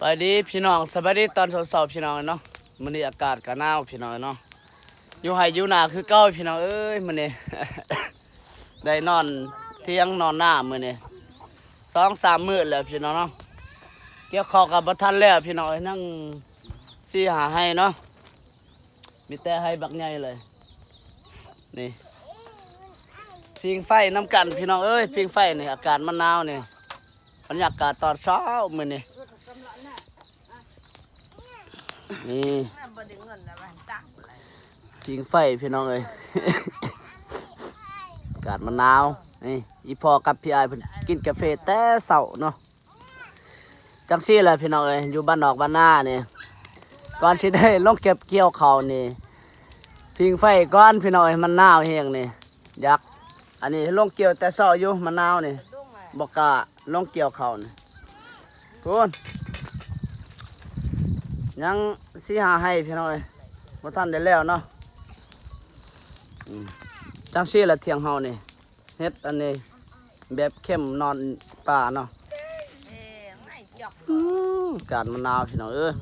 บายดีพี่น้องสบายดีตอนเช้าๆพี่น้องเนาะมื้อนี้อากาศก็หนาวพี่น้องเนาะอยู่ไห้อยู่นาคือเก่าพี่น้องเอ้ยมื้อนี้ ได้นอนเที่ยงนอนหน้ามื้อนี้2-3มื้อแล้วพี่น้องเนาะเกี่ยวข้าวกับบ่ทันแล้วพี่น้องนั่งสิหาให้เนาะมีแต่ให้บักใหญ่เลยนี่พิงไฟน้ำกันพี่น้องเอ้ยพิงไฟนี่อากาศมันหนาวนี่บรรยากาศตอนเช้ามื้อนี้นี่พิงไฟพี่น้องเอ้ย อากาศมันหนาวนี่อีพอกับพี่อายเพิ่นกินกาแฟแต่เช้าเนาะจังซี่แหละพี่น้องเอ้ยอยู่บ้านนอกบ้านนานี่ก่อนสิได้ลงเก็บเกี่ยวข้าวนี่พิงไฟก่อนพี่น้องเอ้ยมันหนาวแฮงนี่อยากอันนี้ลงเกี่ยวแต่เช้าอยู่มันหนาวนี่บ่กล้าลงเกี่ยวข้าวนี่พูนยังสิหาให้พี่น้องเอ้ยบ่ทันได้แล้วเนาะจังซี่ละเที่ยงเฮานี่เฮ็ดอันนี้แบบเข้มนอนป่าเนาะอากาศมันหนาวพี่น้องเอ้ย